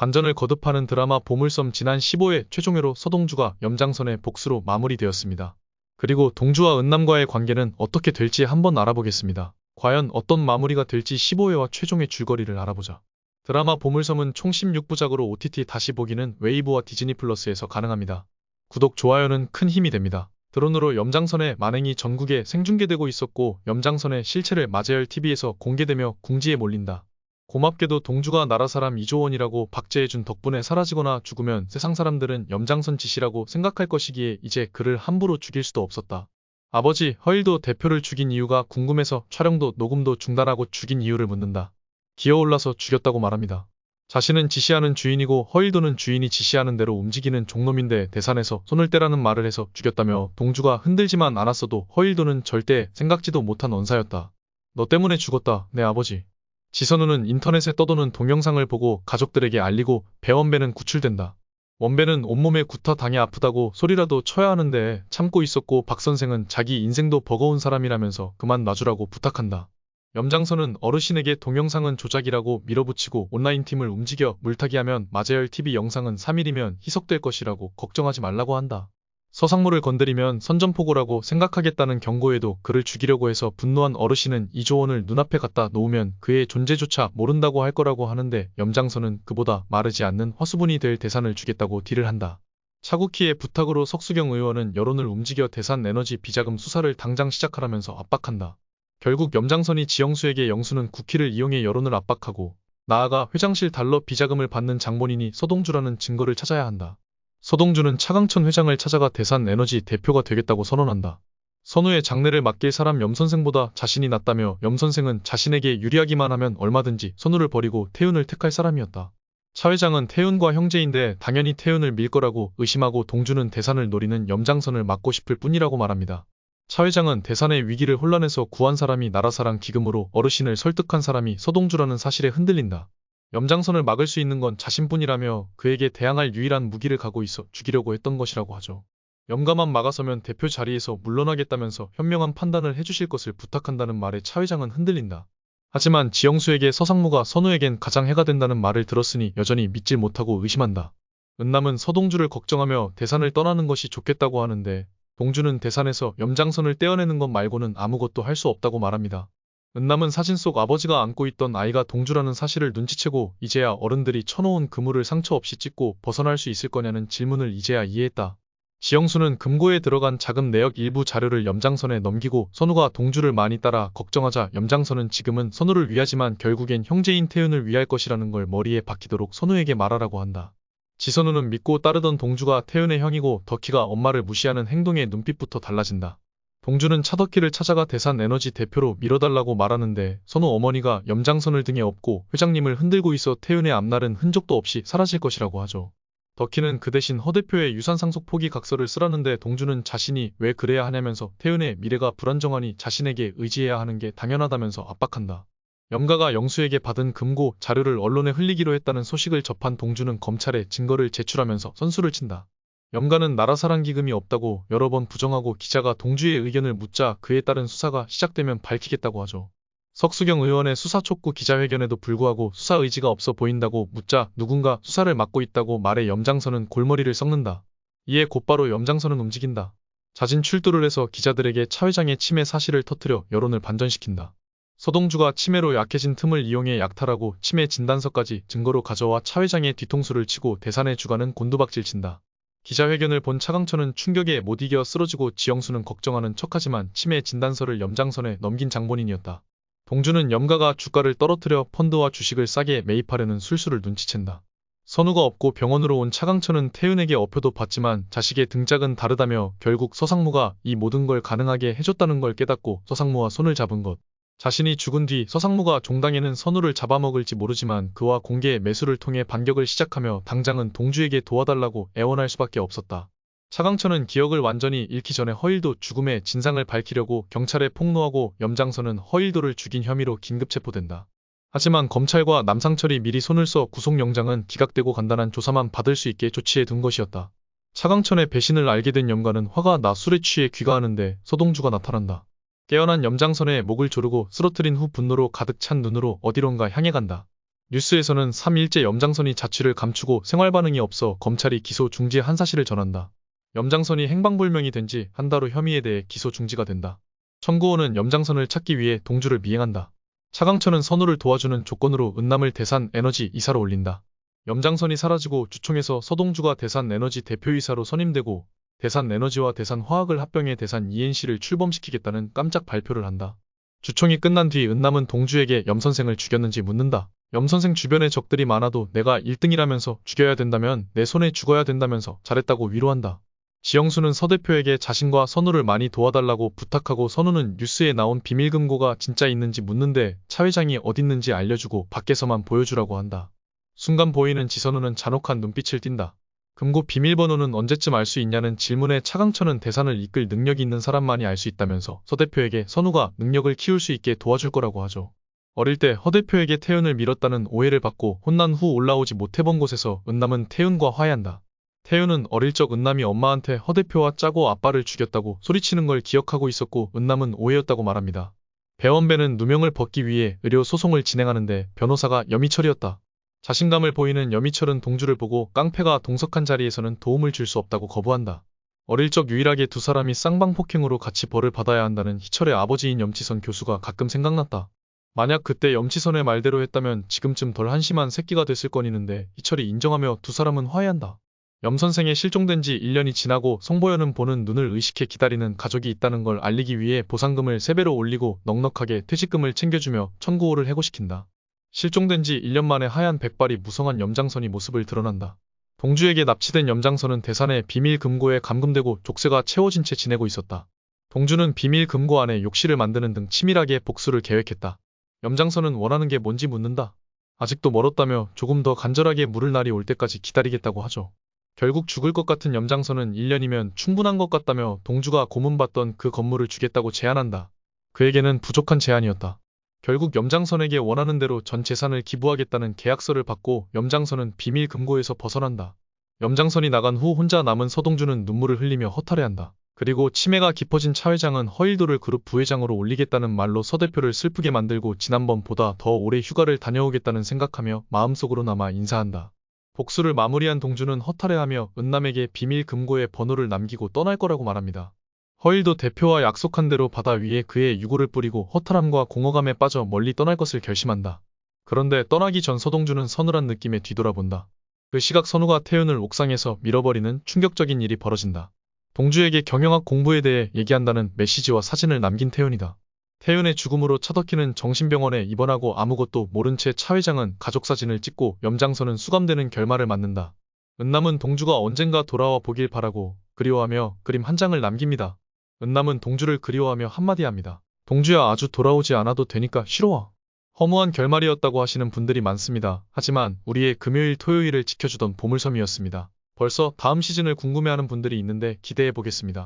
반전을 거듭하는 드라마 보물섬 지난 15회 최종회로 서동주가 염장선의 복수로 마무리되었습니다. 그리고 동주와 은남과의 관계는 어떻게 될지 한번 알아보겠습니다. 과연 어떤 마무리가 될지 15회와 최종의 줄거리를 알아보자. 드라마 보물섬은 총 16부작으로 OTT 다시 보기는 웨이브와 디즈니 플러스에서 가능합니다. 구독, 좋아요는 큰 힘이 됩니다. 드론으로 염장선의 만행이 전국에 생중계되고 있었고 염장선의 실체를 마제열TV에서 공개되며 궁지에 몰린다. 고맙게도 동주가 나라 사람 이조원이라고 박제해준 덕분에 사라지거나 죽으면 세상 사람들은 염장선 짓이라고 생각할 것이기에 이제 그를 함부로 죽일 수도 없었다. 아버지 허일도 대표를 죽인 이유가 궁금해서 촬영도 녹음도 중단하고 죽인 이유를 묻는다. 기어올라서 죽였다고 말합니다. 자신은 지시하는 주인이고 허일도는 주인이 지시하는 대로 움직이는 종놈인데 대산에서 손을 떼라는 말을 해서 죽였다며 동주가 흔들지만 않았어도 허일도는 절대 생각지도 못한 언사였다. 너 때문에 죽었다, 내 아버지. 지선우는 인터넷에 떠도는 동영상을 보고 가족들에게 알리고 배원배는 구출된다. 원배는 온몸에 구타 당해 아프다고 소리라도 쳐야 하는데 참고 있었고 박 선생은 자기 인생도 버거운 사람이라면서 그만 놔주라고 부탁한다. 염장선은 어르신에게 동영상은 조작이라고 밀어붙이고 온라인 팀을 움직여 물타기 하면 마제열TV 영상은 3일이면 희석될 것이라고 걱정하지 말라고 한다. 서상무를 건드리면 선전포고라고 생각하겠다는 경고에도 그를 죽이려고 해서 분노한 어르신은 이조원을 눈앞에 갖다 놓으면 그의 존재조차 모른다고 할 거라고 하는데 염장선은 그보다 마르지 않는 화수분이 될 대산을 주겠다고 딜을 한다. 차국희의 부탁으로 석수경 의원은 여론을 움직여 대산 에너지 비자금 수사를 당장 시작하라면서 압박한다. 결국 염장선이 지영수에게 영수는 국희를 이용해 여론을 압박하고 나아가 회장실 달러 비자금을 받는 장본인이 서동주라는 증거를 찾아야 한다. 서동주는 차강천 회장을 찾아가 대산 에너지 대표가 되겠다고 선언한다. 선우의 장래를 맡길 사람 염선생보다 자신이 낫다며 염선생은 자신에게 유리하기만 하면 얼마든지 선우를 버리고 태윤을 택할 사람이었다. 차 회장은 태윤과 형제인데 당연히 태윤을 밀 거라고 의심하고 동주는 대산을 노리는 염장선을 막고 싶을 뿐이라고 말합니다. 차 회장은 대산의 위기를 혼란해서 구한 사람이 나라사랑 기금으로 어르신을 설득한 사람이 서동주라는 사실에 흔들린다. 염장선을 막을 수 있는 건 자신뿐이라며 그에게 대항할 유일한 무기를 가고 있어 죽이려고 했던 것이라고 하죠. 염가만 막아서면 대표 자리에서 물러나겠다면서 현명한 판단을 해주실 것을 부탁한다는 말에 차 회장은 흔들린다. 하지만 지영수에게 서상무가 선우에겐 가장 해가 된다는 말을 들었으니 여전히 믿질 못하고 의심한다. 은남은 서동주를 걱정하며 대산을 떠나는 것이 좋겠다고 하는데 동주는 대산에서 염장선을 떼어내는 것 말고는 아무것도 할 수 없다고 말합니다. 은남은 사진 속 아버지가 안고 있던 아이가 동주라는 사실을 눈치채고 이제야 어른들이 쳐놓은 그물을 상처 없이 찢고 벗어날 수 있을 거냐는 질문을 이제야 이해했다. 지영수는 금고에 들어간 자금 내역 일부 자료를 염장선에 넘기고 선우가 동주를 많이 따라 걱정하자 염장선은 지금은 선우를 위하지만 결국엔 형제인 태윤을 위할 것이라는 걸 머리에 박히도록 선우에게 말하라고 한다. 지선우는 믿고 따르던 동주가 태윤의 형이고 덕희가 엄마를 무시하는 행동에 눈빛부터 달라진다. 동주는 차덕희를 찾아가 대산 에너지 대표로 밀어달라고 말하는데 선우 어머니가 염장선을 등에 업고 회장님을 흔들고 있어 태윤의 앞날은 흔적도 없이 사라질 것이라고 하죠. 덕희는 그 대신 허 대표의 유산 상속 포기 각서를 쓰라는데 동주는 자신이 왜 그래야 하냐면서 태윤의 미래가 불안정하니 자신에게 의지해야 하는 게 당연하다면서 압박한다. 염가가 영수에게 받은 금고 자료를 언론에 흘리기로 했다는 소식을 접한 동주는 검찰에 증거를 제출하면서 선수를 친다. 염가는 나라사랑 기금이 없다고 여러 번 부정하고 기자가 동주의 의견을 묻자 그에 따른 수사가 시작되면 밝히겠다고 하죠. 석수경 의원의 수사 촉구 기자회견에도 불구하고 수사 의지가 없어 보인다고 묻자 누군가 수사를 맡고 있다고 말해 염장선은 골머리를 썩는다. 이에 곧바로 염장선은 움직인다. 자진 출두를 해서 기자들에게 차 회장의 치매 사실을 터뜨려 여론을 반전시킨다. 서동주가 치매로 약해진 틈을 이용해 약탈하고 치매 진단서까지 증거로 가져와 차 회장의 뒤통수를 치고 대산의 주가는 곤두박질 친다. 기자회견을 본 차강천은 충격에 못 이겨 쓰러지고 지영수는 걱정하는 척하지만 치매 진단서를 염장선에 넘긴 장본인이었다. 동주는 염가가 주가를 떨어뜨려 펀드와 주식을 싸게 매입하려는 술수를 눈치챈다. 선우가 없고 병원으로 온 차강천은 태윤에게 업혀도 봤지만 자식의 등짝은 다르다며 결국 서상무가 이 모든 걸 가능하게 해줬다는 걸 깨닫고 서상무와 손을 잡은 것. 자신이 죽은 뒤 서상무가 종당에는 선우를 잡아먹을지 모르지만 그와 공개 매수를 통해 반격을 시작하며 당장은 동주에게 도와달라고 애원할 수밖에 없었다. 차강천은 기억을 완전히 잃기 전에 허일도 죽음의 진상을 밝히려고 경찰에 폭로하고 염장선은 허일도를 죽인 혐의로 긴급 체포된다. 하지만 검찰과 남상철이 미리 손을 써 구속영장은 기각되고 간단한 조사만 받을 수 있게 조치해 둔 것이었다. 차강천의 배신을 알게 된 염가는 화가 나 술에 취해 귀가하는데 서동주가 나타난다. 깨어난 염장선의 목을 조르고 쓰러뜨린 후 분노로 가득 찬 눈으로 어디론가 향해 간다. 뉴스에서는 3일째 염장선이 자취를 감추고 생활 반응이 없어 검찰이 기소 중지한 사실을 전한다. 염장선이 행방불명이 된 지 한 달 후 혐의에 대해 기소 중지가 된다. 청구호는 염장선을 찾기 위해 동주를 미행한다. 차강천은 선우를 도와주는 조건으로 은남을 대산에너지 이사로 올린다. 염장선이 사라지고 주총에서 서동주가 대산에너지 대표이사로 선임되고 대산에너지와 대산화학을 합병해 대산 ENC를 출범시키겠다는 깜짝 발표를 한다. 주총이 끝난 뒤 은남은 동주에게 염선생을 죽였는지 묻는다. 염선생 주변에 적들이 많아도 내가 1등이라면서 죽여야 된다면 내 손에 죽어야 된다면서 잘했다고 위로한다. 지영수는 서 대표에게 자신과 선우를 많이 도와달라고 부탁하고 선우는 뉴스에 나온 비밀금고가 진짜 있는지 묻는데 차 회장이 어딨는지 알려주고 밖에서만 보여주라고 한다. 순간 보이는 지선우는 잔혹한 눈빛을 띈다. 금고 비밀번호는 언제쯤 알 수 있냐는 질문에 차강천은 대산을 이끌 능력이 있는 사람만이 알 수 있다면서 서 대표에게 선우가 능력을 키울 수 있게 도와줄 거라고 하죠. 어릴 때 허 대표에게 태윤을 밀었다는 오해를 받고 혼난 후 올라오지 못해본 곳에서 은남은 태윤과 화해한다. 태윤은 어릴 적 은남이 엄마한테 허 대표와 짜고 아빠를 죽였다고 소리치는 걸 기억하고 있었고 은남은 오해였다고 말합니다. 배원배는 누명을 벗기 위해 의료 소송을 진행하는데 변호사가 염희철이었다. 자신감을 보이는 염희철은 동주를 보고 깡패가 동석한 자리에서는 도움을 줄 수 없다고 거부한다. 어릴 적 유일하게 두 사람이 쌍방폭행으로 같이 벌을 받아야 한다는 희철의 아버지인 염치선 교수가 가끔 생각났다. 만약 그때 염치선의 말대로 했다면 지금쯤 덜 한심한 새끼가 됐을 거니는데 희철이 인정하며 두 사람은 화해한다. 염선생의 실종된 지 1년이 지나고 송보연은 보는 눈을 의식해 기다리는 가족이 있다는 걸 알리기 위해 보상금을 3배로 올리고 넉넉하게 퇴직금을 챙겨주며 청구호를 해고시킨다. 실종된 지 1년 만에 하얀 백발이 무성한 염장선이 모습을 드러난다. 동주에게 납치된 염장선은 대산의 비밀 금고에 감금되고 족쇄가 채워진 채 지내고 있었다. 동주는 비밀 금고 안에 욕실을 만드는 등 치밀하게 복수를 계획했다. 염장선은 원하는 게 뭔지 묻는다. 아직도 멀었다며 조금 더 간절하게 물을 날이 올 때까지 기다리겠다고 하죠. 결국 죽을 것 같은 염장선은 1년이면 충분한 것 같다며 동주가 고문받던 그 건물을 주겠다고 제안한다. 그에게는 부족한 제안이었다. 결국 염장선에게 원하는 대로 전 재산을 기부하겠다는 계약서를 받고 염장선은 비밀 금고에서 벗어난다. 염장선이 나간 후 혼자 남은 서동주는 눈물을 흘리며 허탈해한다. 그리고 치매가 깊어진 차 회장은 허일도를 그룹 부회장으로 올리겠다는 말로 서 대표를 슬프게 만들고 지난번보다 더 오래 휴가를 다녀오겠다는 생각하며 마음속으로 남아 인사한다. 복수를 마무리한 동주는 허탈해하며 은남에게 비밀 금고에 번호를 남기고 떠날 거라고 말합니다. 허일도 대표와 약속한 대로 바다 위에 그의 유골을 뿌리고 허탈함과 공허감에 빠져 멀리 떠날 것을 결심한다. 그런데 떠나기 전 서동주는 서늘한 느낌에 뒤돌아본다. 그 시각 선우가 태윤을 옥상에서 밀어버리는 충격적인 일이 벌어진다. 동주에게 경영학 공부에 대해 얘기한다는 메시지와 사진을 남긴 태윤이다. 태윤의 죽음으로 차덕희는 정신병원에 입원하고 아무것도 모른 채 차 회장은 가족사진을 찍고 염장선은 수감되는 결말을 맞는다. 은남은 동주가 언젠가 돌아와 보길 바라고 그리워하며 그림 한 장을 남깁니다. 은남은 동주를 그리워하며 한마디 합니다. 동주야 아주 돌아오지 않아도 되니까 쉬러 와. 허무한 결말이었다고 하시는 분들이 많습니다. 하지만 우리의 금요일 토요일을 지켜주던 보물섬이었습니다. 벌써 다음 시즌을 궁금해하는 분들이 있는데 기대해 보겠습니다.